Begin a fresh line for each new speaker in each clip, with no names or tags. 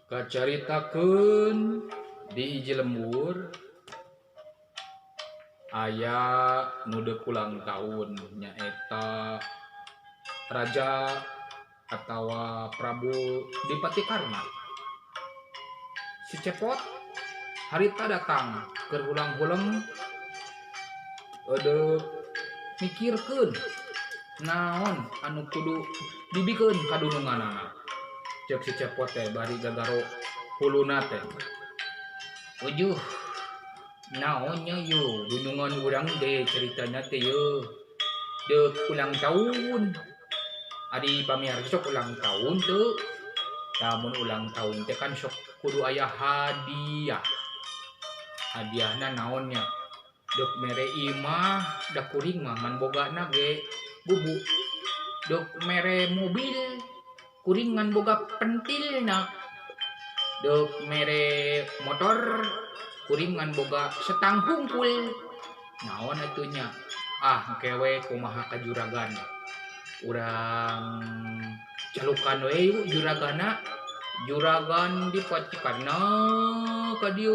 Kacaritakeun di hiji lembur aya nu deuk ulang tahun nyaeta Raja atawa Prabu Dipatikarna. Si Cepot harita datang keur ulang-uleng edeuk mikirkeun naon anu kudu dibikeun kadununganana. Ceuk si Cepot teh bari gagaro huluna teh. Ujuh, naonnya yo dunungan urang teh ceritanya teh yo. Deuk ulang tahun. Adi pamirsa sok ulang tahun teu. Lamun ulang tahun teh kan sok kudu aya hadiah. Hadiahna naonnya? Deuk mere imah da kuring mah ngan bogana ge bubuk. Deuk mere mobil kuring ngan boga pentilna. Deuk mere motor kuring ngan boga setang hungkul. Naon atunya? Ah, kewe kumaha ka juragan. Urang calukan we yuk juragana. Juragan Dipatikarna ka dieu.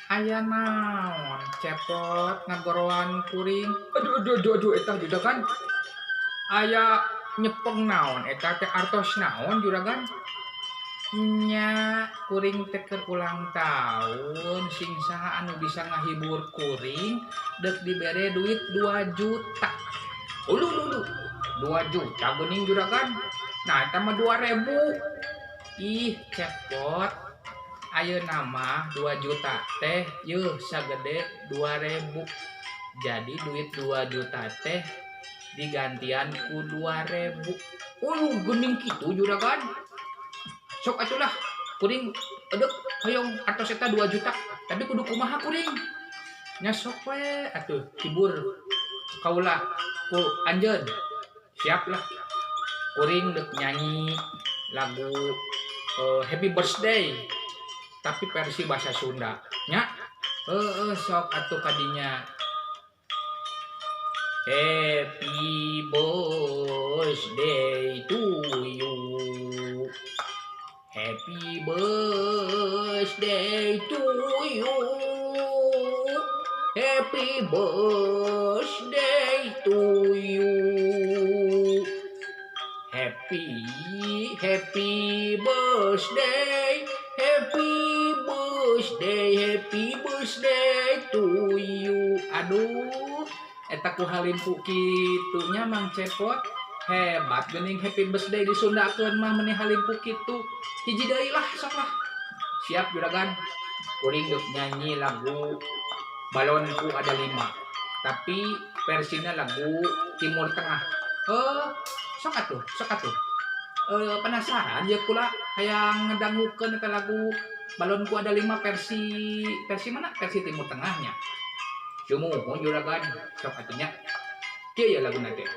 Aya naon Cepot ngagoroan kuring? Aduh eta juragan. Aya nyepeng naon eta teh artos naon juragan? Nya kuring teh keur ulang tahun sing saha anu bisa ngahibur kuring deuk dibere duit 2 juta. Ulu 2 juta geuning juragan. Nah eta mah 2000. Ih Cepot, ayeuna mah 2 juta teh yeuh sagede 2000. Jadi duit 2 juta teh digantian ku 2000. Geuning kitu juragan. Sok atuh lah kuring edeuk hoyong atos eta 2 juta. Tapi kudu kumaha kuring? Nya sok we atuh hibur kaula ku anjeun. Siap lah. Kuring deuk nyanyi lagu Happy Birthday tapi versi bahasa Sunda. Nya sok atuh kadinya. Happy birthday to you. Happy birthday to you. Happy birthday to you. Happy birthday. Happy birthday to you. Aduh, eta ku halimpu kitu nya Mang Cepot. Hebat geuning happy birthday disundakeun mah meuni halimpu kitu. Hiji deui lah sok lah. Siap juragan. Kuring deuk nyanyi lagu Balonku Ada 5. Tapi versinya lagu Timur Tengah. Sok atuh. Penasaran ya kula hayang ngedangukeun eta lagu Balonku Ada 5 versi mana? Versi Timur Tengahnya. Sumuhun juragan, sok atunya. Kieu ya laguna teh.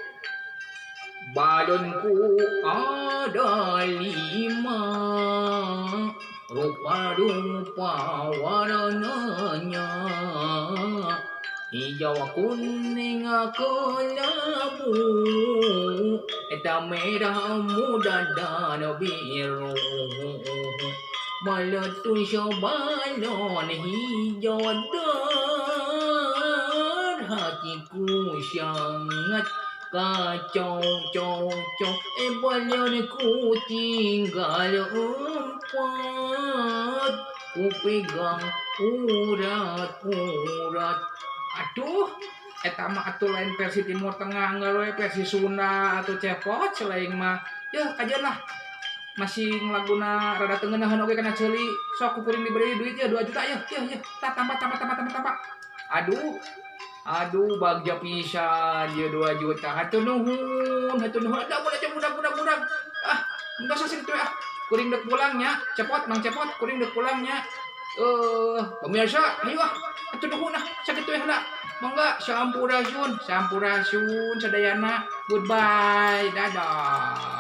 Balonku ada 5, rupa-rupa warnanya, hijau kuning kelabu, eta merah muda dan biru. Meletus balon hijau dan hatiku sangat kacau. Balonku tinggal 4, ku pegang urat. Aduh, eta mah atuh lain versi Timur Tengah ngeurewe versi Sunda atau Cepot selain mah. Ya kajian lah. Masih ngelaguna rada teu ngeunaheun oge kana ceuli. Sok kuring diberi duit ya 2 juta ya. Tambah. Aduh bagja pisan dia 2 juta. Hatur nuhun. Da budak. Ah, enggak sasih kitu ya. Kuring deuk pulang nya. Cepot, Mang Cepot, kuring deuk pulang nya. Pemirsa, ayo ah. Hatur nuhun ah, sakitu ya heula. Mangga sampurasun sadayana. Goodbye. Dadah.